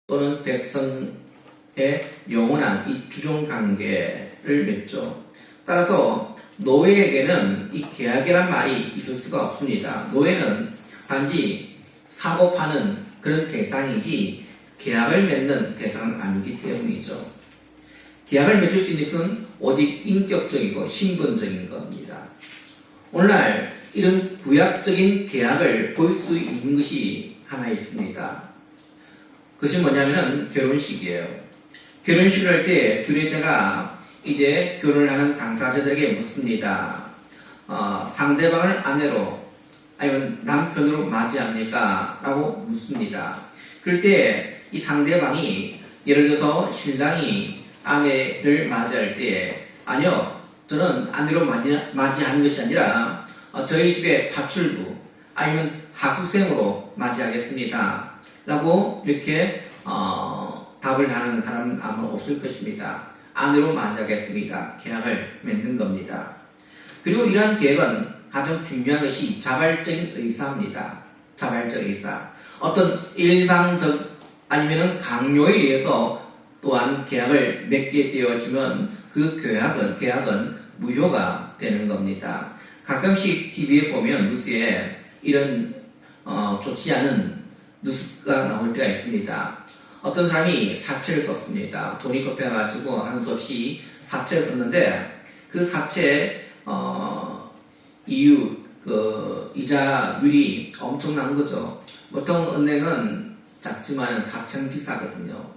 또는 백성의 영원한 이 주종 관계를 맺죠. 따라서 노예에게는 이 계약이란 말이 있을 수가 없습니다. 노예는 단지 사고 파는 그런 대상이지 계약을 맺는 대상은 아니기 때문이죠. 계약을 맺을 수 있는 것은 오직 인격적이고 신분적인 겁니다. 오늘날 이런 구약적인 계약을 볼 수 있는 것이 하나 있습니다. 그것이 뭐냐면 결혼식이에요. 결혼식을 할 때 주례자가 이제 결혼을 하는 당사자들에게 묻습니다. 상대방을 아내로 아니면 남편으로 맞이합니까? 라고 묻습니다. 그럴 때 이 상대방이 예를 들어서 신랑이 아내를 맞이할 때 아니요, 저는 아내로 맞이하는 것이 아니라 저희 집의 파출부 아니면 하수생으로 맞이하겠습니다. 라고 이렇게 답을 하는 사람은 아마 없을 것입니다. 아내로 맞이하겠습니다. 계약을 맺는 겁니다. 그리고 이러한 계획은 가장 중요한 것이 자발적인 의사입니다. 자발적 의사. 어떤 일방적 아니면 강요에 의해서 또한 계약을 맺게 되어지면 그 계약은 무효가 되는 겁니다. 가끔씩 TV에 보면 뉴스에 이런 좋지 않은 뉴스가 나올 때가 있습니다. 어떤 사람이 사채를 썼습니다. 돈이 급해가지고 하는 수 없이 사채를 썼는데 그 사채 이유 이자율이 엄청난 거죠. 보통 은행은 작지만 사채는 비싸거든요.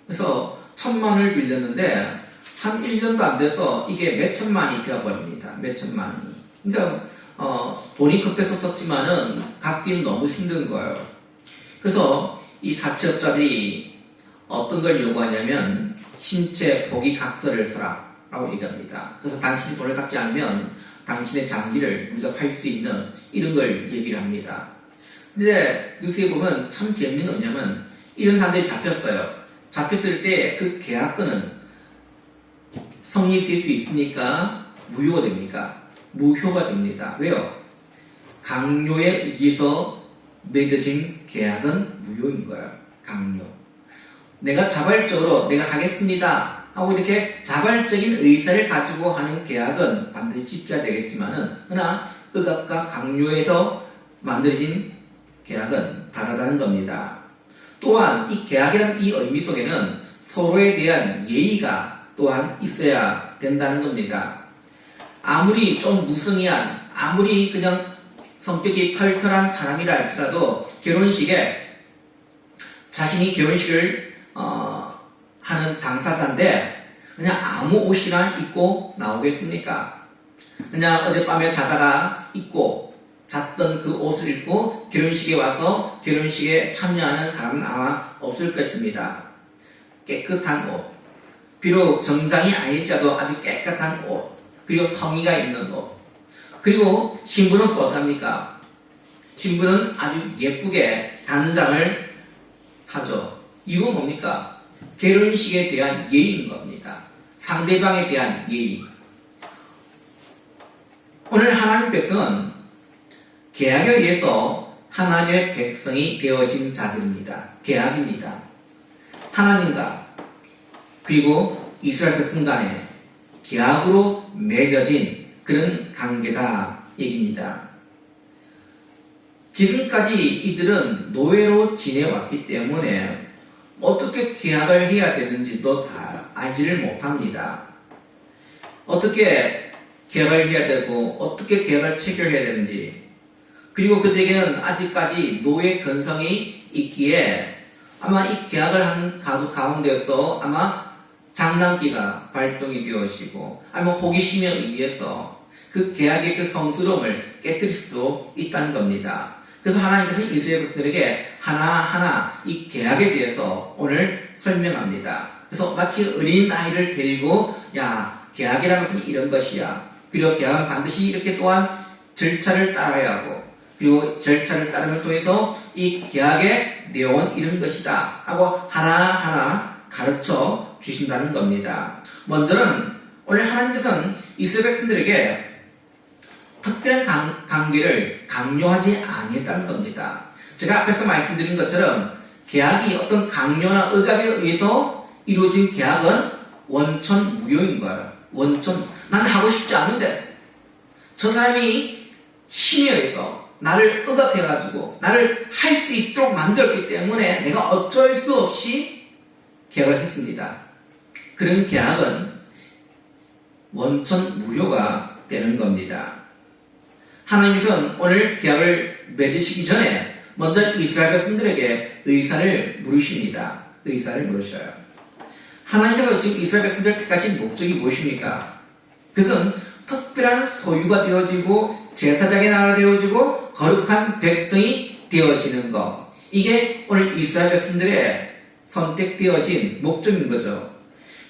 그래서 1,000만 원을 빌렸는데 한 1년도 안 돼서 이게 몇 천만이 되어버립니다. 몇 천만 원이. 그러니까 돈이 급해서 썼지만은 갚기는 너무 힘든 거예요. 그래서 이 사채업자들이 어떤 걸 요구하냐면 신체 포기 각서를 써라 라고 얘기합니다. 그래서 당신이 돈을 갚지 않으면 당신의 장기를 우리가 팔 수 있는 이런 걸 얘기를 합니다. 근데 뉴스에 보면 참 재밌는 게 뭐냐면 이런 사람들이 잡혔어요. 잡혔을 때 그 계약권은 성립될 수 있으니까 무효가 됩니까? 무효가 됩니다. 왜요? 강요에 의해서 맺어진 계약은 무효인 거예요. 강요. 내가 자발적으로 내가 하겠습니다 하고 이렇게 자발적인 의사를 가지고 하는 계약은 반드시 지켜야 되겠지만은 그러나 억압과 강요에서 만들어진 계약은 다르다는 겁니다. 또한 이 계약이라는 이 의미 속에는 서로에 대한 예의가 또한 있어야 된다는 겁니다. 아무리 좀 무성의한, 아무리 그냥 성격이 털털한 사람이라 할지라도 결혼식에 자신이 결혼식을 하는 당사자인데 그냥 아무 옷이나 입고 나오겠습니까? 그냥 어젯밤에 자다가 입고 잤던 그 옷을 입고 결혼식에 와서 결혼식에 참여하는 사람은 아마 없을 것입니다. 깨끗한 옷, 비록 정장이 아니지라도 아주 깨끗한 옷, 그리고 성의가 있는 옷, 그리고 신부는 또 어떡합니까? 신부는 아주 예쁘게 단장을 하죠. 이거 뭡니까? 결혼식에 대한 예의인 겁니다. 상대방에 대한 예의. 오늘 하나님 백성은 계약에 의해서 하나님의 백성이 되어진 자들입니다. 계약입니다. 하나님과 그리고 이스라엘 백성 간에 계약으로 맺어진 그런 관계다 얘기입니다. 지금까지 이들은 노예로 지내왔기 때문에 어떻게 계약을 해야 되는지도 다 알지를 못합니다. 어떻게 계약을 해야 되고 어떻게 계약을 체결해야 되는지, 그리고 그들에게는 아직까지 노예 근성이 있기에 아마 이 계약을 한 가운데서 아마 장난기가 발동이 되어지고 아마 호기심에 의해서 그 계약의 그 성스러움을 깨뜨릴 수도 있다는 겁니다. 그래서 하나님께서는 이스라엘 백성들에게 하나하나 이 계약에 대해서 오늘 설명합니다. 그래서 마치 어린아이를 데리고 야, 계약이라는 것은 이런 것이야. 그리고 계약은 반드시 이렇게 또한 절차를 따라야 하고, 그리고 절차를 따르면 통해서 이 계약의 내용은 이런 것이다 하고 하나하나 가르쳐 주신다는 겁니다. 먼저는 오늘 하나님께서는 이스라엘 백성들에게 특별한 관계를 강요하지 아니했다는 겁니다. 제가 앞에서 말씀드린 것처럼 계약이 어떤 강요나 억압에 의해서 이루어진 계약은 원천 무효인 거예요. 나는 하고 싶지 않은데 저 사람이 힘에 의해서 나를 억압해가지고 나를 할 수 있도록 만들었기 때문에 내가 어쩔 수 없이 계약을 했습니다. 그런 계약은 원천 무효가 되는 겁니다. 하나님께서는 오늘 계약을 맺으시기 전에 먼저 이스라엘 백성들에게 의사를 물으십니다. 의사를 물으셔요. 하나님께서 지금 이스라엘 백성들을 택하신 목적이 무엇입니까? 그것은 특별한 소유가 되어지고 제사장의 나라가 되어지고 거룩한 백성이 되어지는 것. 이게 오늘 이스라엘 백성들의 선택되어진 목적인 거죠.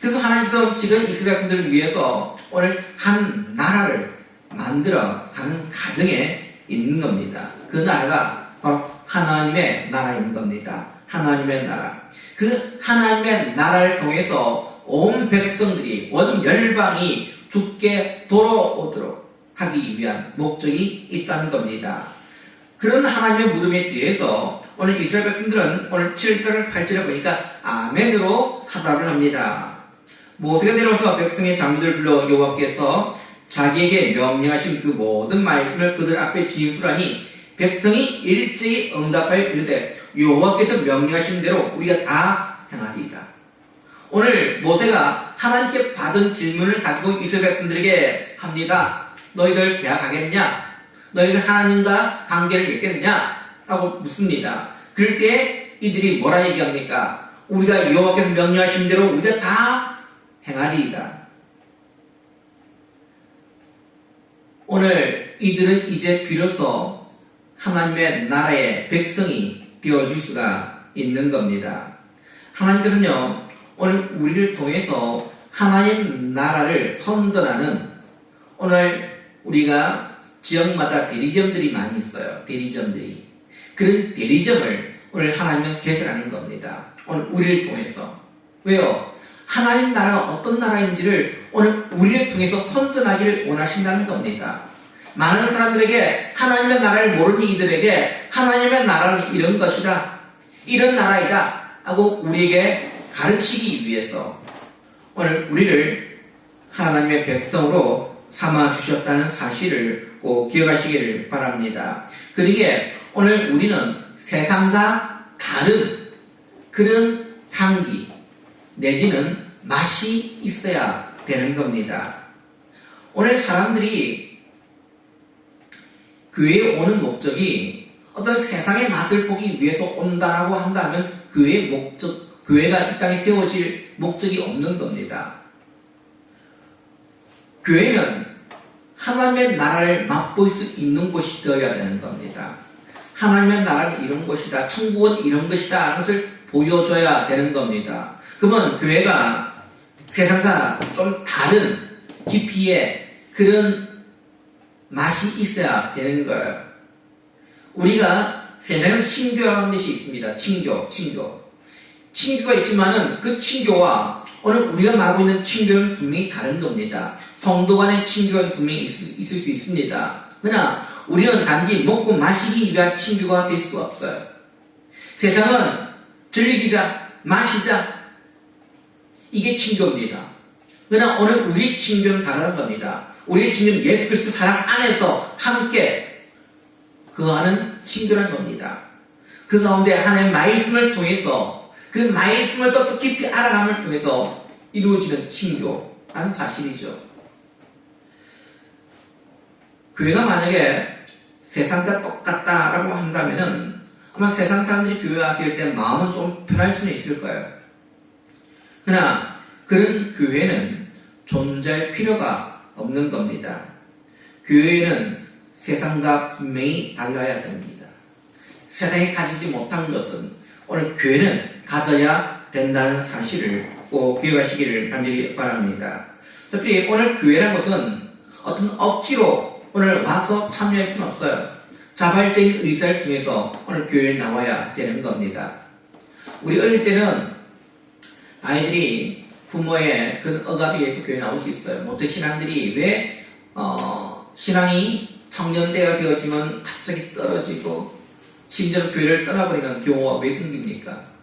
그래서 하나님께서 지금 이스라엘 백성들을 위해서 오늘 한 나라를 만들어 가는 과정에 있는 겁니다. 그 나라가 바로 하나님의 나라인 겁니다. 하나님의 나라. 그 하나님의 나라를 통해서 온 백성들이, 온 열방이 죽게 돌아오도록 하기 위한 목적이 있다는 겁니다. 그런 하나님의 무덤에 대해서 오늘 이스라엘 백성들은 오늘 7절, 8절에 보니까 아멘으로 화답을 합니다. 모세가 내려와서 백성의 장로들을 불러 여호와께서 자기에게 명령하신 그 모든 말씀을 그들 앞에 진술하니 백성이 일제히 응답하여 이르되 여호와께서 명령하신 대로 우리가 다 행하리이다. 오늘 모세가 하나님께 받은 질문을 가지고 이스라엘 백성들에게 합니다. 너희들 계약하겠냐? 너희들 하나님과 관계를 맺겠느냐? 라고 묻습니다. 그럴 때 이들이 뭐라 얘기합니까? 우리가 여호와께서 명령하신 대로 우리가 다 행하리이다. 오늘 이들은 이제 비로소 하나님의 나라의 백성이 되어줄 수가 있는 겁니다. 하나님께서는요, 오늘 우리를 통해서 하나님 나라를 선전하는, 오늘 우리가 지역마다 대리점들이 많이 있어요. 대리점들이. 그런 대리점을 오늘 하나님은 개설하는 겁니다. 오늘 우리를 통해서. 왜요? 하나님 나라가 어떤 나라인지를 오늘 우리를 통해서 선전하기를 원하신다는 겁니다. 많은 사람들에게 하나님의 나라를 모르는 이들에게 하나님의 나라는 이런 것이다, 이런 나라이다 하고 우리에게 가르치기 위해서 오늘 우리를 하나님의 백성으로 삼아주셨다는 사실을 꼭 기억하시기를 바랍니다. 그러기에 오늘 우리는 세상과 다른 그런 향기 내지는 맛이 있어야 되는 겁니다. 오늘 사람들이 교회에 오는 목적이 어떤 세상의 맛을 보기 위해서 온다라고 한다면 교회의 목적, 교회가 이 땅에 세워질 목적이 없는 겁니다. 교회는 하나님의 나라를 맛볼 수 있는 곳이 되어야 되는 겁니다. 하나님의 나라는 이런 곳이다, 천국은 이런 것이다 하는 것을 보여줘야 되는 겁니다. 그러면 교회가 세상과 좀 다른 깊이의 그런 맛이 있어야 되는 거예요. 우리가 세상에 신교라는 것이 있습니다. 친교가 있지만은 그 친교와 오늘 우리가 말하고 있는 친교는 분명히 다른 겁니다. 성도 간의 친교는 분명히 있을 수 있습니다. 그러나 우리는 단지 먹고 마시기 위한 친교가 될 수 없어요. 세상은 즐기자, 마시자, 이게 친교입니다. 그러나 오늘 우리 친교는 다른 겁니다. 우리의 친교는 예수 그리스도 사랑 안에서 함께 거하는 친교라는 겁니다. 그 가운데 하나님의 말씀을 통해서 그 말씀을 더 깊이 알아감을 통해서 이루어지는 친교라는 사실이죠. 교회가 만약에 세상과 똑같다라고 한다면은 아마 세상 사람들이 교회 왔을 때 마음은 좀 편할 수는 있을 거예요. 그러나 그런 교회는 존재할 필요가 없는 겁니다. 교회는 세상과 분명히 달라야 됩니다. 세상이 가지지 못한 것은 오늘 교회는 가져야 된다는 사실을 꼭 기억하시기를 간절히 바랍니다. 특히 오늘 교회라는 것은 어떤 억지로 오늘 와서 참여할 수는 없어요. 자발적인 의사를 통해서 오늘 교회에 나와야 되는 겁니다. 우리 어릴 때는 아이들이 부모의 그런 억압에 의해서 교회에 나올 수 있어요. 모태 신앙들이 왜 신앙이 청년대가 되어지면 갑자기 떨어지고 심지어 교회를 떠나버리는 경우가 왜 생깁니까?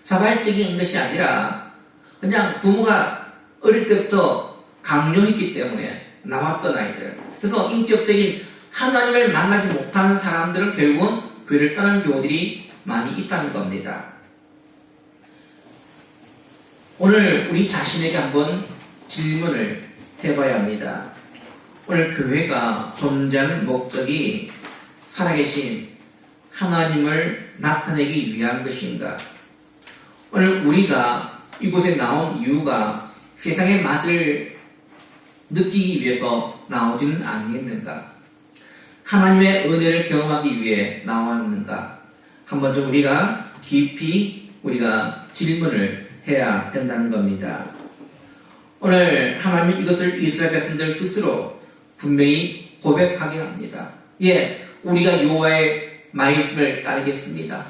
자발적인 것이 아니라 그냥 부모가 어릴 때부터 강요했기 때문에 나왔던 아이들. 그래서 인격적인 하나님을 만나지 못하는 사람들은 결국은 교회를 떠나는 경우들이 많이 있다는 겁니다. 오늘 우리 자신에게 한번 질문을 해봐야 합니다. 오늘 교회가 존재하는 목적이 살아계신 하나님을 나타내기 위한 것인가? 오늘 우리가 이곳에 나온 이유가 세상의 맛을 느끼기 위해서 나오지는 않겠는가? 하나님의 은혜를 경험하기 위해 나왔는가? 한번 좀 우리가 깊이 질문을 해야 된다는 겁니다. 오늘 하나님 이것을 이스라엘 백성들 스스로 분명히 고백하게 합니다. 예, 우리가 여호와의 말씀을 따르겠습니다.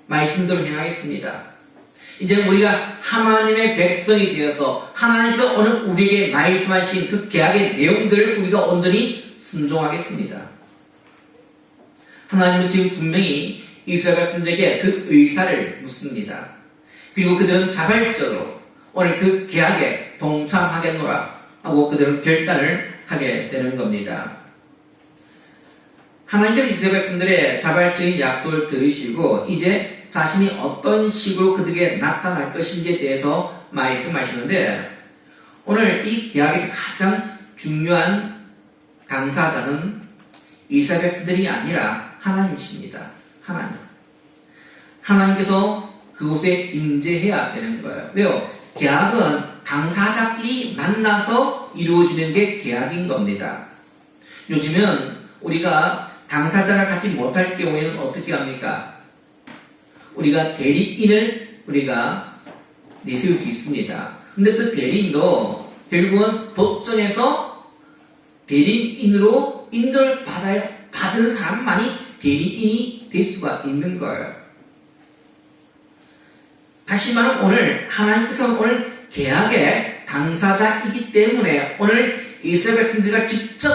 말씀대로 행하겠습니다. 이제 우리가 하나님의 백성이 되어서 하나님께서 오늘 우리에게 말씀하신 그 계약의 내용들을 우리가 온전히 순종하겠습니다. 하나님은 지금 분명히 이스라엘 백성들에게 그 의사를 묻습니다. 그리고 그들은 자발적으로 오늘 그 계약에 동참하겠노라 하고 그들은 결단을 하게 되는 겁니다. 하나님께서 이스라엘 백성들의 자발적인 약속을 들으시고 이제 자신이 어떤 식으로 그들에게 나타날 것인지에 대해서 말씀하시는데 오늘 이 계약에서 가장 중요한 당사자는 이스라엘 백성들이 아니라 하나님이십니다. 하나님께서 그곳에 임재해야 되는 거예요. 왜요? 계약은 당사자끼리 만나서 이루어지는 게 계약인 겁니다. 요즘은 우리가 당사자가 같이 못할 경우에는 어떻게 합니까? 우리가 대리인을 우리가 내세울 수 있습니다. 근데 그 대리인도 결국은 법정에서 대리인으로 받은 사람만이 대리인이 될 수가 있는 거예요. 다시 말하면 오늘 하나님께서 오늘 계약의 당사자이기 때문에 오늘 이스라엘 백성들과 직접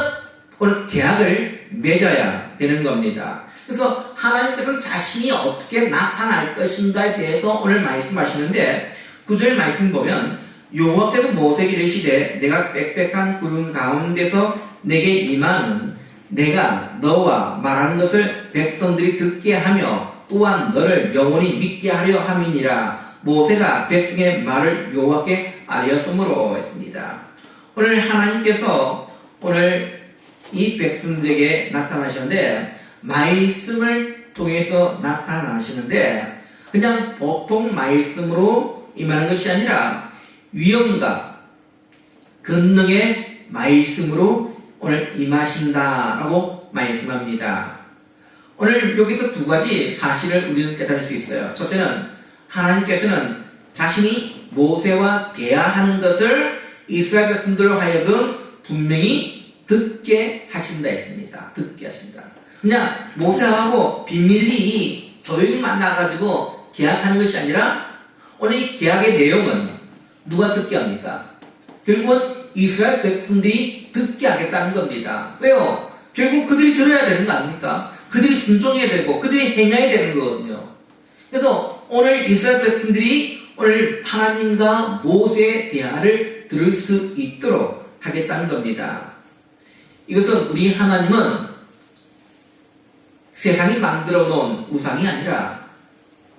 오늘 계약을 맺어야 되는 겁니다. 그래서 하나님께서는 자신이 어떻게 나타날 것인가에 대해서 오늘 말씀하시는데 9절 말씀 보면 여호와께서 모세에게 이르시되 내가 빽빽한 구름 가운데서 내게 임하는 내가 너와 말하는 것을 백성들이 듣게 하며 또한 너를 영원히 믿게 하려 함이니라. 모세가 백성의 말을 여호와께 아뢰었으므로 했습니다. 오늘 하나님께서 오늘 이 백성들에게 나타나시는데 말씀을 통해서 나타나시는데 그냥 보통 말씀으로 임하는 것이 아니라 위엄과 권능의 말씀으로 오늘 임하신다라고 말씀합니다. 오늘 여기서 두 가지 사실을 우리는 깨달을 수 있어요. 첫째는 하나님께서는 자신이 모세와 대화하는 것을 이스라엘 백성들로 하여금 분명히 듣게 하신다 했습니다. 듣게 하신다. 그냥 모세하고 비밀리 조용히 만나가지고 계약하는 것이 아니라 오늘 이 계약의 내용은 누가 듣게 합니까? 결국은 이스라엘 백성들이 듣게 하겠다는 겁니다. 왜요? 결국 그들이 들어야 되는 거 아닙니까? 그들이 순종해야 되고 그들이 행해야 되는 거거든요. 그래서 오늘 이스라엘 백성들이 오늘 하나님과 모세의 대화를 들을 수 있도록 하겠다는 겁니다. 이것은 우리 하나님은 세상이 만들어 놓은 우상이 아니라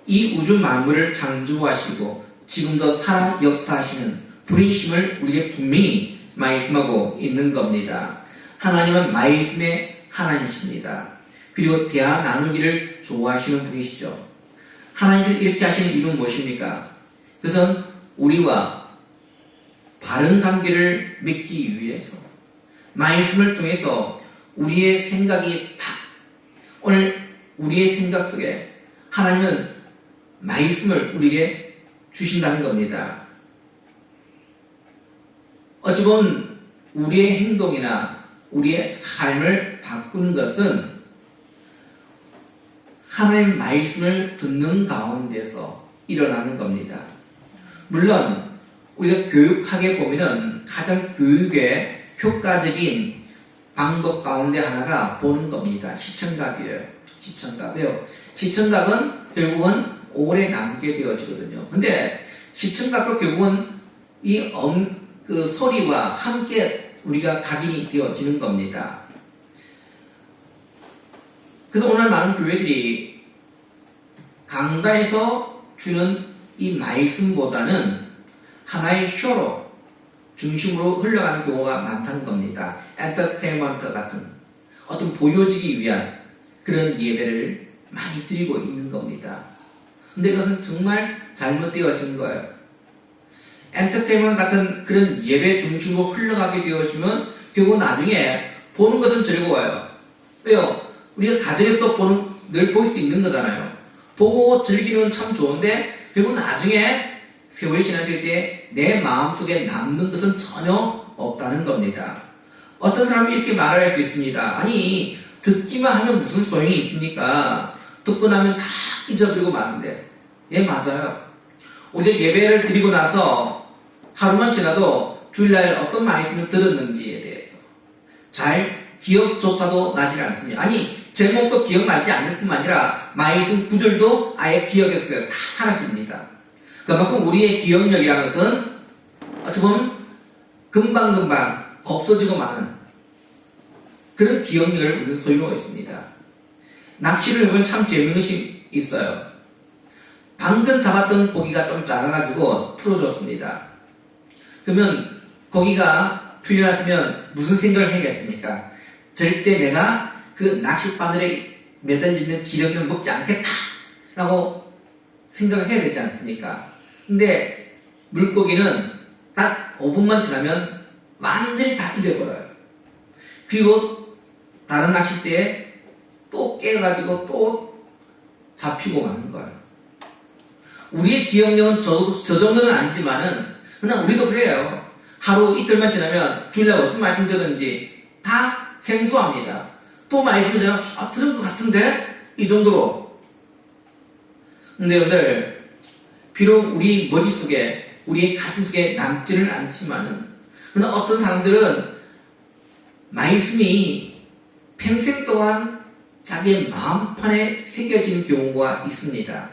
이 우주 만물을 창조하시고 지금도 살아 역사하시는 분이심을 우리에게 분명히 말씀하고 있는 겁니다. 하나님은 말씀의 하나님이십니다. 그리고 대화 나누기를 좋아하시는 분이시죠. 하나님께서 이렇게 하시는 이유는 무엇입니까? 그것은 우리와 바른 관계를 맺기 위해서 말씀을 통해서 우리의 생각이 오늘 우리의 생각 속에 하나님은 말씀을 우리에게 주신다는 겁니다. 어찌 보면 우리의 행동이나 우리의 삶을 바꾸는 것은 하나님의 말씀을 듣는 가운데서 일어나는 겁니다. 물론 우리가 교육학에 보면은 가장 교육의 효과적인 방법 가운데 하나가 보는 겁니다. 시청각이에요. 시청각. 왜요? 시청각은 결국은 오래 남게 되어지거든요. 근데 시청각도 결국은 그 소리와 함께 우리가 각인이 되어지는 겁니다. 그래서 오늘 많은 교회들이 강단에서 주는 이 말씀보다는 하나의 쇼로 중심으로 흘러가는 경우가 많다는 겁니다. 엔터테인먼트 같은 어떤 보여지기 위한 그런 예배를 많이 드리고 있는 겁니다. 근데 이것은 정말 잘못되어진 거예요. 엔터테인먼트 같은 그런 예배 중심으로 흘러가게 되어지면 결국 나중에 보는 것은 즐거워요. 왜요? 우리가 가정에서도 늘 볼 수 있는 거잖아요. 보고 즐기는 건 참 좋은데 결국 나중에 세월이 지났을 때 내 마음속에 남는 것은 전혀 없다는 겁니다. 어떤 사람이 이렇게 말을 할 수 있습니다. 아니 듣기만 하면 무슨 소용이 있습니까? 듣고 나면 다 잊어버리고 마는데. 예, 맞아요. 우리가 예배를 드리고 나서 하루만 지나도 주일날 어떤 말씀을 들었는지에 대해서 잘 기억조차도 나지 않습니다. 아니 제목도 기억나지 않을 뿐만 아니라 말씀 구절도 아예 기억에서 다 사라집니다. 그만큼 우리의 기억력이라는 것은 어찌 보면 금방금방 없어지고 마는 그런 기억력을 우리는 소유하고 있습니다. 낚시를 해보면 참 재밌는 것이 있어요. 방금 잡았던 고기가 좀 작아가지고 풀어줬습니다. 그러면 고기가 풀려났으면 무슨 생각을 해야겠습니까? 절대 내가 그 낚싯바늘에 매달려있는 기러기를 먹지 않겠다 라고 생각을 해야 되지 않습니까? 근데 물고기는 딱 5분만 지나면 완전히 다 잊어버려요. 그리고 다른 낚싯대에 또 깨가지고 또 잡히고 마는 거예요. 우리의 기억력은 저 정도는 아니지만은 그냥 우리도 그래요. 하루 이틀만 지나면 주일날 어떤 말씀 들었는지 다 생소합니다. 또 말씀을 들으면 들은 것 같은데? 이 정도로. 근데 여러분들 비록 우리 머릿속에 우리의 가슴속에 남지는 않지만은 그러나 어떤 사람들은 말씀이 평생 동안 자기의 마음판에 새겨진 경우가 있습니다.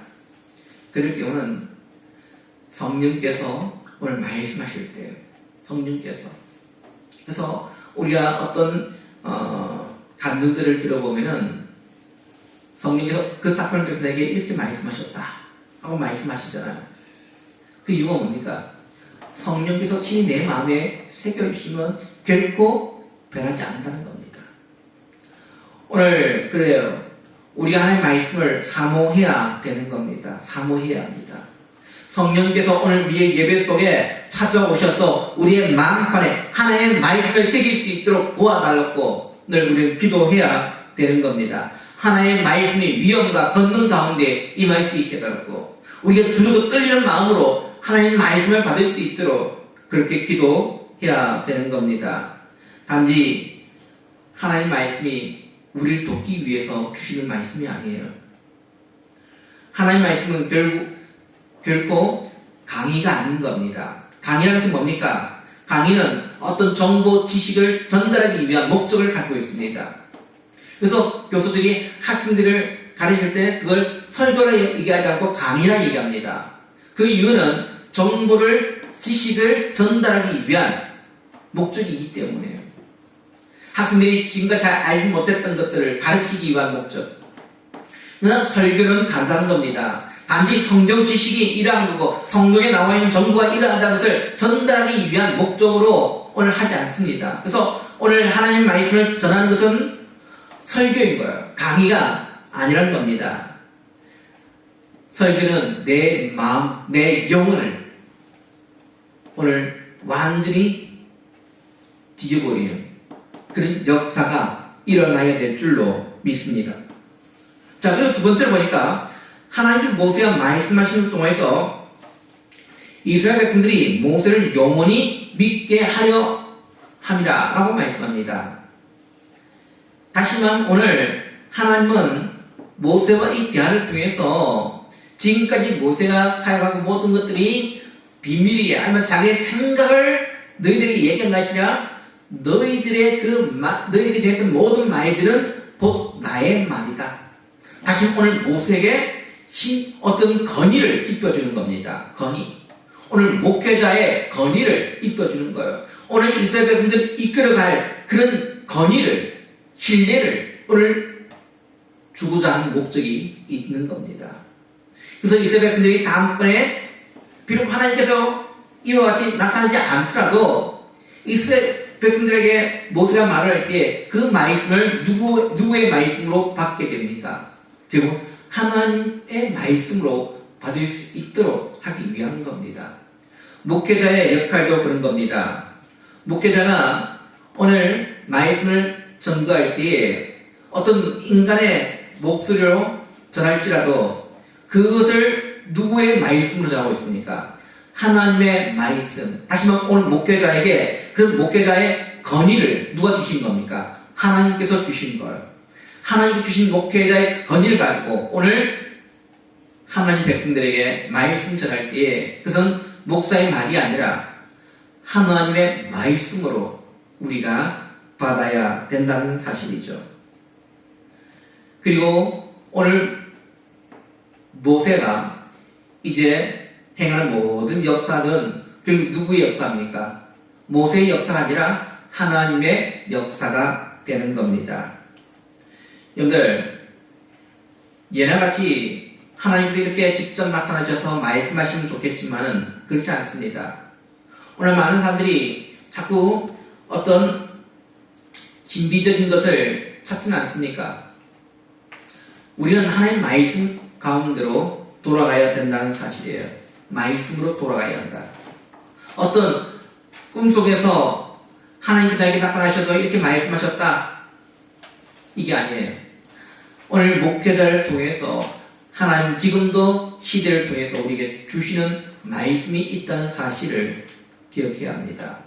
그럴 경우는 성령께서 오늘 말씀하실 때예요. 성령께서. 그래서 우리가 어떤 간증들을 들어보면은 성령께서 그 사건을 통해서 내게 이렇게 말씀하셨다 하고 말씀하시잖아요. 그 이유가 뭡니까? 성령께서 친히 내 마음에 새겨주시면 결코 변하지 않는다는 겁니다. 오늘 그래요. 우리가 하나님의 말씀을 사모해야 되는 겁니다. 사모해야 합니다. 성령께서 오늘 우리의 예배 속에 찾아오셔서 우리의 마음판에 하나님의 말씀을 새길 수 있도록 도와달라고 늘 우리는 기도해야 되는 겁니다. 하나님의 말씀이 위험과 권능 가운데 임할 수 있게 해달라고 우리가 두렵고 떨리는 마음으로 하나님의 말씀을 받을 수 있도록 그렇게 기도해야 되는 겁니다. 단지 하나님의 말씀이 우리를 돕기 위해서 주시는 말씀이 아니에요. 하나님의 말씀은 결코 강의가 아닌 겁니다. 강의라는 것은 뭡니까? 강의는 어떤 정보, 지식을 전달하기 위한 목적을 갖고 있습니다. 그래서 교수들이 학생들을 가르칠 때 그걸 설교라 얘기하지 않고 강의라 얘기합니다. 그 이유는 정보를, 지식을 전달하기 위한 목적이기 때문에요. 학생들이 지금까지 잘 알지 못했던 것들을 가르치기 위한 목적. 그러나 설교는 다르다는 겁니다. 단지 성경 지식이 이러한 거고 성경에 나와 있는 정보가 이러하다는 것을 전달하기 위한 목적으로 오늘 하지 않습니다. 그래서 오늘 하나님 말씀을 전하는 것은 설교인 거예요. 강의가 아니라는 겁니다. 설교는 내 마음, 내 영혼을 오늘 완전히 뒤져버리는 그런 역사가 일어나야 될 줄로 믿습니다. 자, 그리고 두 번째로 보니까 하나님께서 모세와 말씀하시는 것 동안에서 이스라엘 백성들이 모세를 영원히 믿게 하려 함이라 라고 말씀합니다. 다시 말하면 오늘 하나님은 모세와 이 대화를 통해서 지금까지 모세가 사용하고 모든 것들이 비밀이야 아니면 자기의 생각을 너희들에게 얘기한 것이냐 너희들이 했던 모든 말들은 곧 나의 말이다. 다시 오늘 모세에게 어떤 건의를 입혀주는 겁니다. 건의. 오늘 목회자의 건의를 입혀주는 거예요. 오늘 이스라엘 백성들을 이끌어갈 그런 건의를, 신뢰를 오늘 주고자 하는 목적이 있는 겁니다. 그래서 이스라엘 백성들이 다음번에 비록 하나님께서 이와 같이 나타나지 않더라도 이스라엘 백성들에게 모세가 말을 할 때 그 말씀을 누구의 말씀으로 받게 됩니까? 결국 하나님의 말씀으로 받을 수 있도록 하기 위한 겁니다. 목회자의 역할도 그런 겁니다. 목회자가 오늘 말씀을 전거할 때에 어떤 인간의 목소리로 전할지라도 그것을 누구의 말씀으로 전하고 있습니까? 하나님의 말씀. 다시 말하면 오늘 목회자에게 그 목회자의 건의를 누가 주신 겁니까? 하나님께서 주신 거예요. 하나님께 주신 목회자의 건의를 가지고 오늘 하나님 백성들에게 말씀 전할 때에 그것은 목사의 말이 아니라 하나님의 말씀으로 우리가 받아야 된다는 사실이죠. 그리고 오늘 모세가 이제 행하는 모든 역사는 결국 누구의 역사입니까? 모세의 역사가 아니라 하나님의 역사가 되는 겁니다. 여러분들, 예나 같이 하나님께서 이렇게 직접 나타나셔서 말씀하시면 좋겠지만은 그렇지 않습니다. 오늘 많은 사람들이 자꾸 어떤 신비적인 것을 찾지는 않습니까? 우리는 하나님 말씀 가운데로 돌아가야 된다는 사실이에요. 말씀으로 돌아가야 한다. 어떤 꿈속에서 하나님께서 나에게 나타나셔서 이렇게 말씀하셨다. 이게 아니에요. 오늘 목회자를 통해서 하나님 지금도 시대를 통해서 우리에게 주시는 말씀이 있다는 사실을 기억해야 합니다.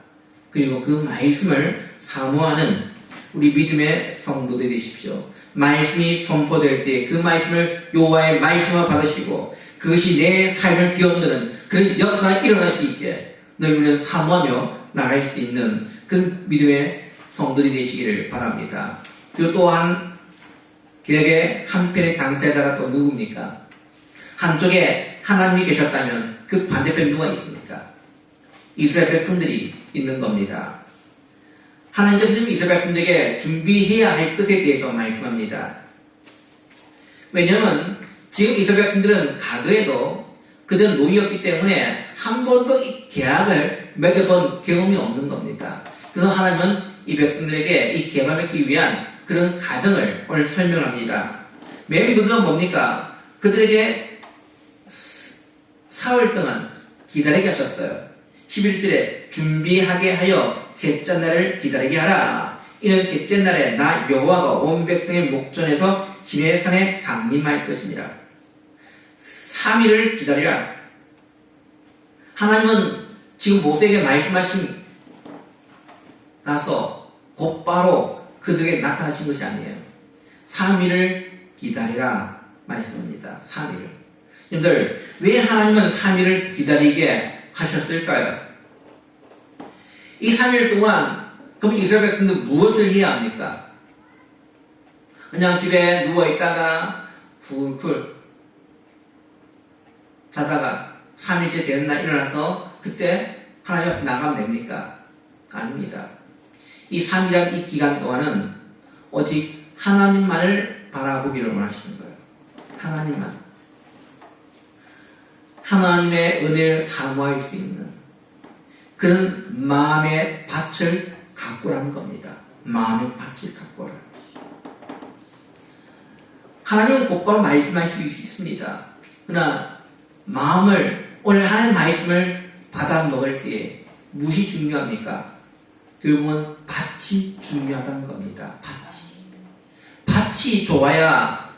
그리고 그 말씀을 사모하는 우리 믿음의 성도들이 되십시오. 말씀이 선포될 때 그 말씀을 여호와의 말씀을 받으시고 그것이 내 삶을 뒤엎는 그런 역사가 일어날 수 있게 늘 우리는 사모하며 나갈 수 있는 그런 믿음의 성도들이 되시기를 바랍니다. 그리고 또한 개혁의 한편의 당사자가 또 누굽니까? 한쪽에 하나님이 계셨다면 그 반대편 누가 있습니까? 이스라엘 백성들이 있는 겁니다. 하나님께서 지금 이스라엘 백성들에게 준비해야 할 것에 대해서 말씀합니다. 왜냐하면 지금 이스라엘 백성들은 과거에도 그들은 노예였기 때문에 한 번도 이 계약을 맺어본 경험이 없는 겁니다. 그래서 하나님은 이 백성들에게 이 계약을 맺기 위한 그런 과정을 오늘 설명합니다. 멤버들은 뭡니까? 그들에게 사흘 동안 기다리게 하셨어요. 11절에 준비하게 하여 셋째 날을 기다리게 하라. 이는 셋째 날에 나 여호와가 온 백성의 목전에서 시내 산에 강림할 것이니라. 3일을 기다리라. 하나님은 지금 모세에게 말씀하신 나서 곧바로 그들에게 나타나신 것이 아니에요. 3일을 기다리라 말씀합니다. 3일을. 여러분들, 왜 하나님은 3일을 기다리게 하셨을까요? 이 3일 동안 그럼 이스라엘 백성들 무엇을 해야 합니까? 그냥 집에 누워있다가 쿨쿨 자다가 3일째 되는 날 일어나서 그때 하나님 앞에 나가면 됩니까? 아닙니다. 이 3일이란 이 기간 동안은 오직 하나님만을 바라보기를 원하시는 거예요. 하나님만. 하나님의 은혜를 사모할 수 있는 그런 마음의 밭을 가꾸라는 겁니다. 마음의 밭을 가꾸라. 하나님은 곧바로 말씀할 수 있습니다. 그러나 마음을 오늘 하나님 말씀을 받아 먹을 때 무엇이 중요합니까? 결국은 밭이 중요하다는 겁니다. 밭이 좋아야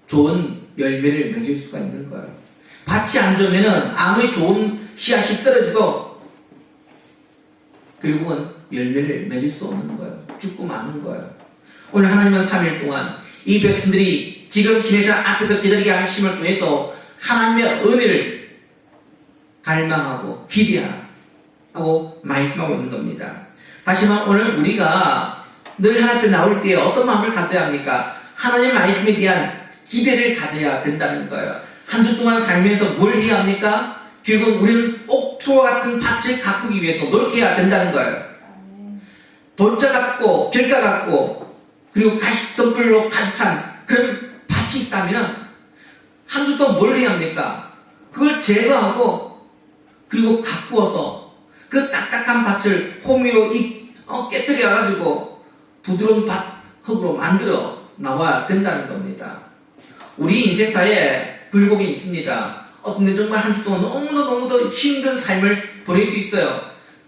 좋은 열매를 맺을 수가 있는 거예요. 밭이 안 좋으면 아무리 좋은 씨앗이 떨어져도 결국은 열매를 맺을 수 없는 거예요. 죽고 마는 거예요. 오늘 하나님은 3일 동안 이 백성들이 지금 시내산 앞에서 기다리게 하심을 통해서 하나님의 은혜를 갈망하고 기대하고 말씀하고 있는 겁니다. 다시 말해 오늘 우리가 늘 하나님 앞에 나올 때 어떤 마음을 가져야 합니까? 하나님의 말씀에 대한 기대를 가져야 된다는 거예요. 한 주 동안 살면서 뭘 해야 합니까? 결국 우리는 옥토와 같은 밭을 가꾸기 위해서 노력해야 된다는 거예요. 돌자 같고 결가 같고 그리고 가시덤불로 가득 찬 그런 밭이 있다면 한 주 동안 뭘 해야 합니까? 그걸 제거하고 그리고 가꾸어서 그 딱딱한 밭을 호미로 깨뜨려가지고 부드러운 밭 흙으로 만들어 나와야 된다는 겁니다. 우리 인생사에 불복이 있습니다. 어떤 데 정말 한 주 동안 너무도 힘든 삶을 보낼 수 있어요.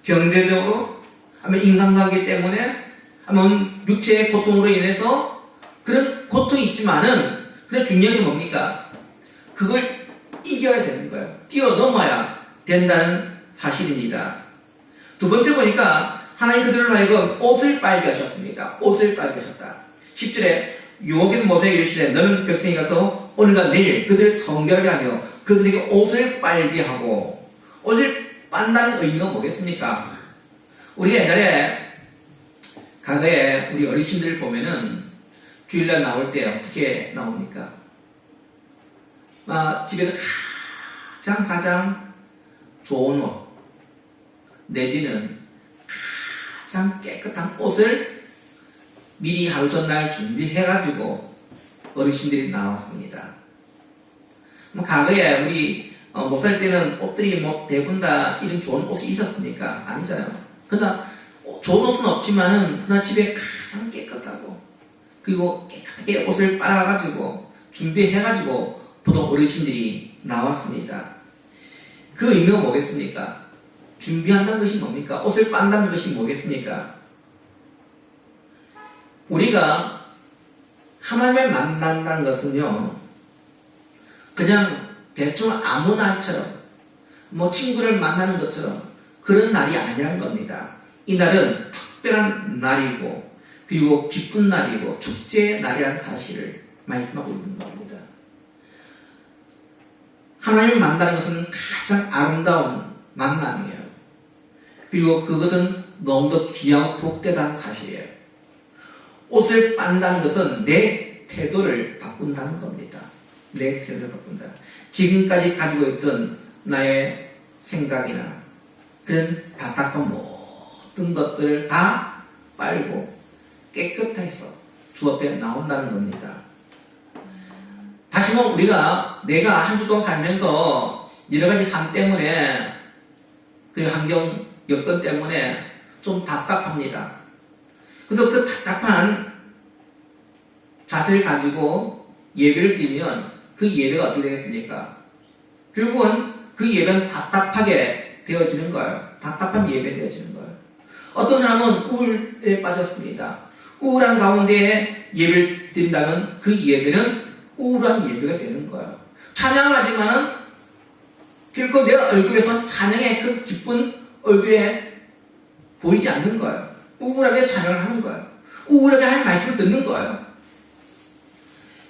경제적으로, 아니면 인간관계 때문에, 아니면 육체의 고통으로 인해서 그런 고통이 있지만은, 그래 중요한 게 뭡니까? 그걸 이겨야 되는 거예요. 뛰어넘어야 된다는 사실입니다. 두 번째 보니까 하나님 그들을 하여금 옷을 빨게 하셨습니다. 옷을 빨게 하셨다. 10절에 여호와께서 모세에게 이르시되 너는 백성이 가서 오늘과 내일 그들을 성결하게 하며 그들에게 옷을 빨게 하고, 옷을 빤다는 의미가 뭐겠습니까? 우리가 옛날에 과거에 우리 어르신들 보면은 주일날 나올 때 어떻게 나옵니까? 집에서 가장 좋은 옷 내지는 가장 깨끗한 옷을 미리 하루 전날 준비해가지고 어르신들이 나왔습니다. 과거에 우리 못 살 때는 옷들이 대부분 다 이런 좋은 옷이 있었습니까? 아니잖아요. 그러나 좋은 옷은 없지만은 그러나 집에 가장 깨끗하고 그리고 깨끗하게 옷을 빨아가지고 준비해가지고 보통 어르신들이 나왔습니다. 그 의미가 뭐겠습니까? 준비한다는 것이 뭡니까? 옷을 빤다는 것이 뭐겠습니까? 우리가 하나님을 만난다는 것은요, 그냥 대충 아무 날처럼, 친구를 만나는 것처럼 그런 날이 아니란 겁니다. 이 날은 특별한 날이고, 그리고 기쁜 날이고, 축제의 날이라는 사실을 말씀하고 있는 겁니다. 하나님을 만나는 것은 가장 아름다운 만남이에요. 그리고 그것은 너무도 귀하고 복되다는 사실이에요. 옷을 빤다는 것은 내 태도를 바꾼다는 겁니다. 내 태도를 바꾼다. 지금까지 가지고 있던 나의 생각이나 그런 답답한 모든 것들을 다 빨고 깨끗해서 주 앞에 나온다는 겁니다. 다시 한번 내가 한 주 동안 살면서 여러 가지 삶 때문에 그 환경 여건 때문에 좀 답답합니다. 그래서 그 답답한 자세를 가지고 예배를 드리면 그 예배가 어떻게 되겠습니까? 결국은 그 예배는 답답하게 되어지는 거예요. 답답한 예배 되어지는 거예요. 어떤 사람은 우울에 빠졌습니다. 우울한 가운데 예배를 드린다면 그 예배는 우울한 예배가 되는 거예요. 찬양하지만은 결코 내 얼굴에서 찬양의 그 기쁜 얼굴에 보이지 않는 거예요. 우울하게 찬양을 하는 거예요. 우울하게 할 말씀을 듣는 거예요.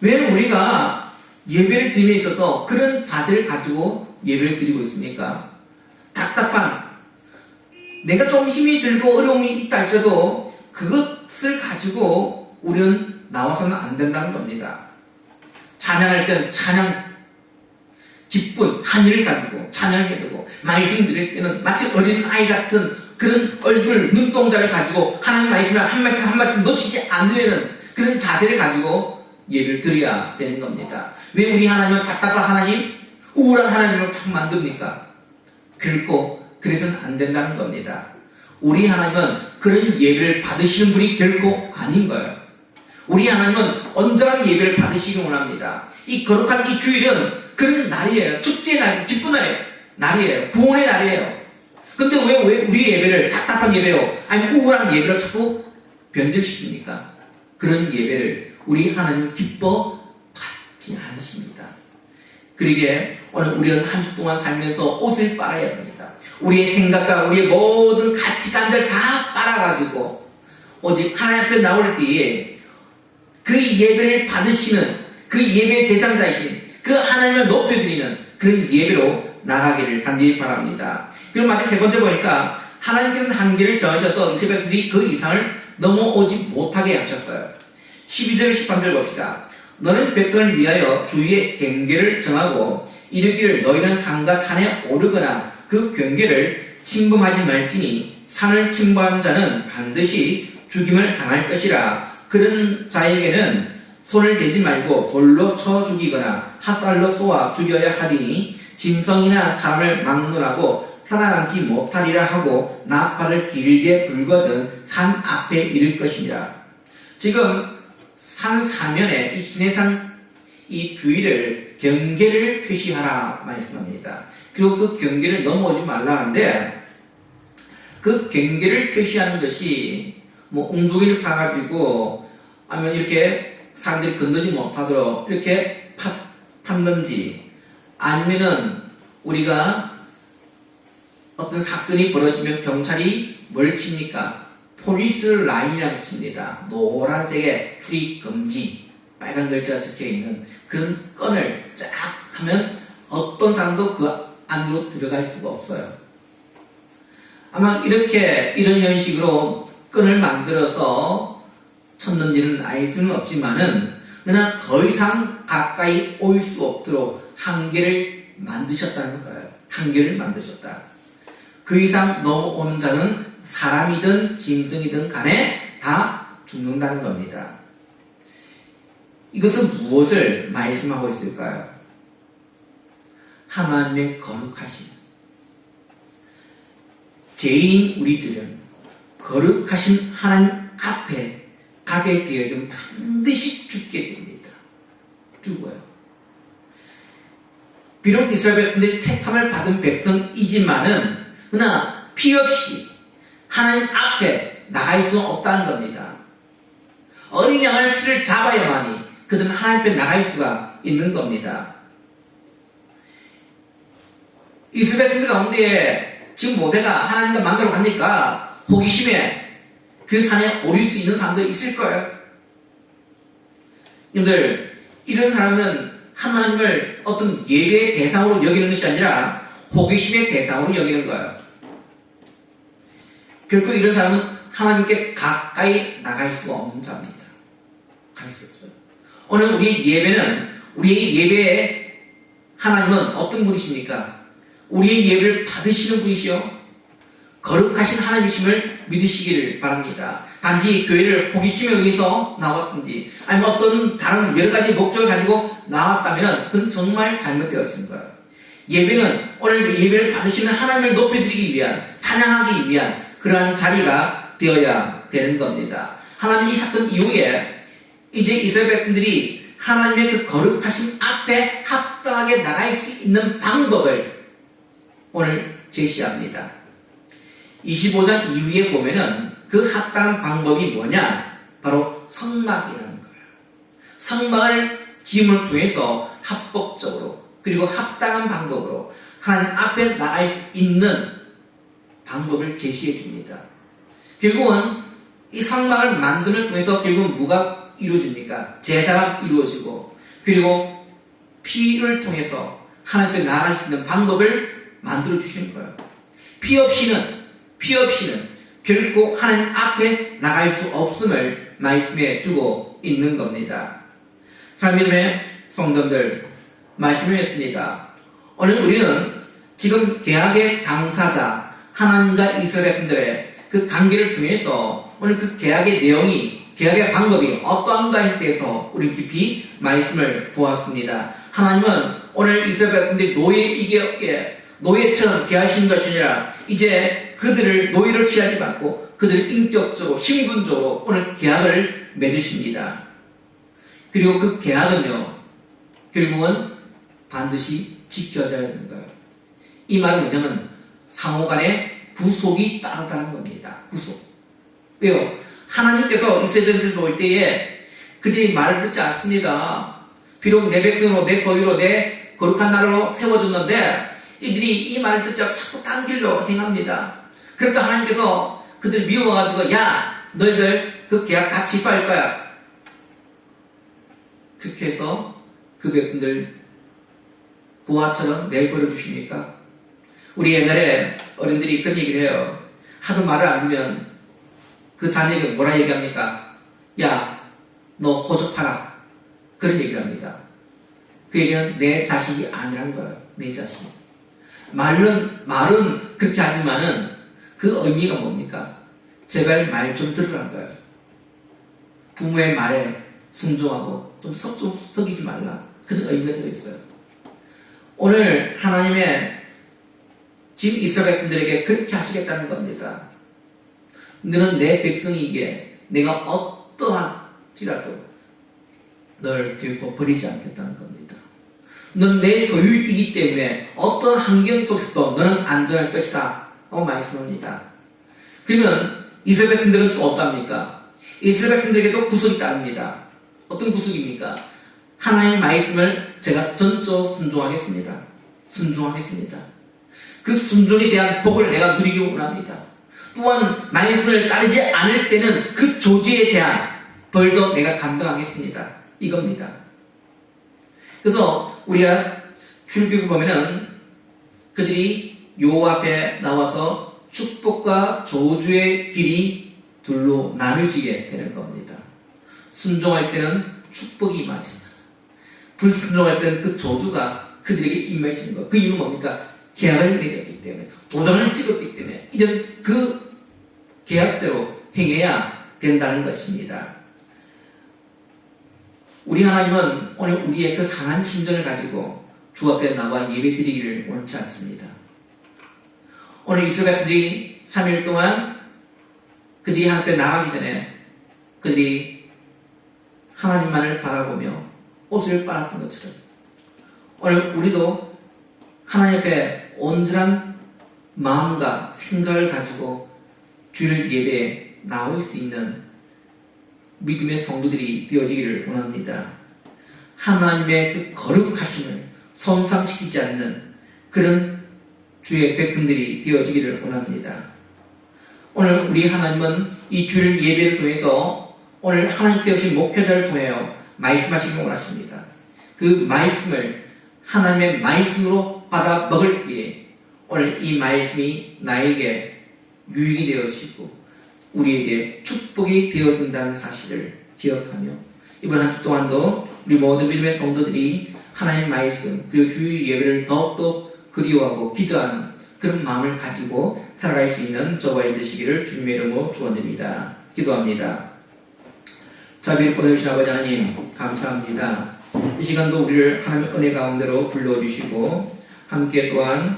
왜 우리가 예배를 드림에 있어서 그런 자세를 가지고 예배를 드리고 있습니까? 답답한, 내가 좀 힘이 들고 어려움이 있다 할지라도 그것을 가지고 우리는 나와서는 안 된다는 겁니다. 찬양할 때는 기쁜 한의를 가지고 찬양해야 되고, 말씀 드릴 때는 마치 어린 아이 같은 그런 얼굴, 눈동자를 가지고 하나님 말씀을 한 말씀 놓치지 않으려는 그런 자세를 가지고 예배를 드려야 되는 겁니다. 왜 우리 하나님은 답답한 하나님, 우울한 하나님을 탁 만듭니까? 결코 그래서는 안 된다는 겁니다. 우리 하나님은 그런 예배를 받으시는 분이 결코 아닌 거예요. 우리 하나님은 온전한 예배를 받으시기 원합니다. 이 거룩한 이 주일은 그런 날이에요. 축제의 날, 기쁜 날이에요. 구원의 날이에요. 근데 왜 우리 예배를 답답한 예배요, 아니 우울한 예배를 자꾸 변질시킵니까? 그런 예배를 우리 하나님 기뻐 받지 않으십니다. 그러기에 오늘 우리는 한 주 동안 살면서 옷을 빨아야 합니다. 우리의 생각과 우리의 모든 가치관들 다 빨아가지고 오직 하나님 앞에 나올 때에 그 예배를 받으시는 그 예배의 대상자이신 그 하나님을 높여드리는 그런 예배로 나가기를 간절히 바랍니다. 그리고 마지막 세 번째 보니까 하나님께서는 한계를 정하셔서 이스라엘들이 그 이상을 넘어오지 못하게 하셨어요. 12절 13절 봅시다. 너는 백성을 위하여 주위의 경계를 정하고 이르기를 너희는 산과 산에 오르거나 그 경계를 침범하지 말지니 산을 침범한 자는 반드시 죽임을 당할 것이라. 그런 자에게는 손을 대지 말고 돌로 쳐 죽이거나 핫살로 쏘아 죽여야 하리니 짐승이나 사람을 막론하고 살아남지 못하리라 하고 나팔을 길게 불거든 산 앞에 이를 것이니라. 지금 산 사면에 이 시내산 이 주위를 경계를 표시하라 말씀합니다. 그리고 그 경계를 넘어오지 말라는데 그 경계를 표시하는 것이 뭐 웅둥이를 파가지고 아니면 이렇게 사람들이 건너지 못하도록 이렇게 팠는지 아니면은 우리가 어떤 사건이 벌어지면 경찰이 뭘 칩니까? 폴리스 라인이라고 칩니다. 노란색의 출입 금지, 빨간 글자가 적혀있는 그런 건을 쫙 하면 어떤 사람도 그 안으로 들어갈 수가 없어요. 아마 이런 형식으로 끈을 만들어서 쳤는지는 알 수는 없지만은 그러나 더 이상 가까이 올 수 없도록 한계를 만드셨다는 거예요. 한계를 만드셨다. 그 이상 넘어오는 자는 사람이든 짐승이든 간에 다 죽는다는 겁니다. 이것은 무엇을 말씀하고 있을까요? 하나님의 거룩하심. 죄인인 우리들은 거룩하신 하나님 앞에 가게 되어지면 반드시 죽게 됩니다. 죽어요. 비록 이스라엘 백성들이 택함을 받은 백성이지만은 그러나 피 없이 하나님 앞에 나갈 수는 없다는 겁니다. 어린 양을 피를 잡아야만이 그들은 하나님 앞에 나갈 수가 있는 겁니다. 이스라엘 백성들 가운데 지금 모세가 하나님과 만나러 갑니까? 호기심에 그 산에 오를 수 있는 사람도 있을 거예요. 여러분들, 이런 사람은 하나님을 어떤 예배의 대상으로 여기는 것이 아니라 호기심의 대상으로 여기는 거예요. 결코 이런 사람은 하나님께 가까이 나갈 수가 없는 자입니다. 갈 수 없어요. 오늘 우리의 예배는, 우리의 예배에 하나님은 어떤 분이십니까? 우리의 예배를 받으시는 분이시요 거룩하신 하나님이심을 믿으시기를 바랍니다. 단지 교회를 호기심에 의해서 나왔든지 아니면 어떤 다른 여러 가지 목적을 가지고 나왔다면 그건 정말 잘못되어진 거예요. 예배는 오늘 예배를 받으시는 하나님을 높여드리기 위한, 찬양하기 위한 그러한 자리가 되어야 되는 겁니다. 하나님 이 사건 이후에 이제 이스라엘 백성들이 하나님의 그 거룩하신 앞에 합당하게 나갈 수 있는 방법을 오늘 제시합니다. 25장 이후에 보면은 그 합당한 방법이 뭐냐? 바로 성막이라는 거예요. 성막을 지음을 통해서 합법적으로 그리고 합당한 방법으로 하나님 앞에 나갈 수 있는 방법을 제시해 줍니다. 결국은 이 성막을 만듦을 통해서 결국은 뭐가 이루어집니까? 제사가 이루어지고 그리고 피를 통해서 하나님 앞에 나아갈 수 있는 방법을 만들어 주시는 거예요. 피 없이는 결코 하나님 앞에 나갈 수 없음을 말씀해 주고 있는 겁니다. 참 믿음의 성도들, 말씀을 했습니다. 오늘 우리는 지금 계약의 당사자 하나님과 이스라엘 백성들의 그 관계를 통해서 오늘 그 계약의 내용이, 계약의 방법이 어떠한가에 대해서 우리 깊이 말씀을 보았습니다. 하나님은 오늘 이스라엘 백성들이 노예처럼 계하시는 것이 아니라 이제 그들을 노예로 취하지 않고 그들을 인격적으로 신분적으로 오늘 계약을 맺으십니다. 그리고 그 계약은요 결국은 반드시 지켜져야 되는 거예요. 이 말은 뭐냐면 상호간의 구속이 따르다는 겁니다. 구속. 왜요? 하나님께서 이스라엘 백성을 볼 때에 그들이 말을 듣지 않습니다. 비록 내 백성으로 내 소유로 내 거룩한 나라로 세워졌는데 이들이 이 말을 듣지 않고 자꾸 딴 길로 행합니다. 그러다 하나님께서 그들 미워가지고 야 너희들 그 계약 다 취소할 거야. 그렇게 해서 그 백성들 고아처럼 내버려 주십니까? 우리 옛날에 어른들이 그런 얘기를 해요. 하도 말을 안 들으면 그 자녀에게 뭐라 얘기합니까? 야 너 호적파라. 그런 얘기를 합니다. 그 얘기는 내 자식이 아니란 거예요. 내 자식. 말은 그렇게 하지만은 그 의미가 뭡니까? 제발 말 좀 들으란 거예요. 부모의 말에 순종하고 좀 속이지 말라. 그런 의미가 들어있어요. 오늘 하나님의 지금 이스라엘 백성들에게 그렇게 하시겠다는 겁니다. 너는 내 백성이기에 내가 어떠할지라도 널 결코 버리지 않겠다는 겁니다. 너는 내 소유이기 때문에 어떤 환경 속에서도 너는 안전할 것이다 하고 말씀합니다. 그러면 이스라엘 백성들은 또 어떻습니까? 이스라엘 백성들에게도 구속이 따릅니다. 어떤 구속입니까? 하나님의 말씀을 제가 전적으로 순종하겠습니다. 순종하겠습니다. 그 순종에 대한 복을 내가 누리기 원합니다. 또한 말씀을 따르지 않을 때는 그 조지에 대한 벌도 내가 감당하겠습니다. 이겁니다. 그래서 우리가 출애굽을 보면은 그들이 여호와 앞에 나와서 축복과 저주의 길이 둘로 나눠지게 되는 겁니다. 순종할 때는 축복이 임하지만 불순종할 때는 그 저주가 그들에게 임해지는 것. 그 이유는 뭡니까? 계약을 맺었기 때문에, 도장을 찍었기 때문에 이제는 그 계약대로 행해야 된다는 것입니다. 우리 하나님은 오늘 우리의 그 상한 심정을 가지고 주 앞에 나와 예배드리기를 원치 않습니다. 오늘 이스라엘 백성들이 3일 동안 그들이 하나님 앞에 나가기 전에 그들이 하나님만을 바라보며 옷을 빨았던 것처럼 오늘 우리도 하나님 앞에 온전한 마음과 생각을 가지고 주를 예배에 나올 수 있는 믿음의 성도들이 되어지기를 원합니다. 하나님의 그 거룩하심을 손상시키지 않는 그런 주의 백성들이 되어지기를 원합니다. 오늘 우리 하나님은 이 주일 예배를 통해서 오늘 하나님 세우신 목회자를 통하여 말씀하시기 원하십니다. 그 말씀을 하나님의 말씀으로 받아 먹을 때에 오늘 이 말씀이 나에게 유익이 되어지고 우리에게 축복이 되어진다는 사실을 기억하며 이번 한 주 동안도 우리 모든 믿음의 성도들이 하나님 말씀 그리고 주일 예배를 더욱더 그리워하고 기도하는 그런 마음을 가지고 살아갈 수 있는 저와 되시기를 주님의 이름으로 축원드립니다. 기도합니다. 자비를 보내주신 아버지 하나님 감사합니다. 이 시간도 우리를 하나님의 은혜 가운데로 불러주시고 함께 또한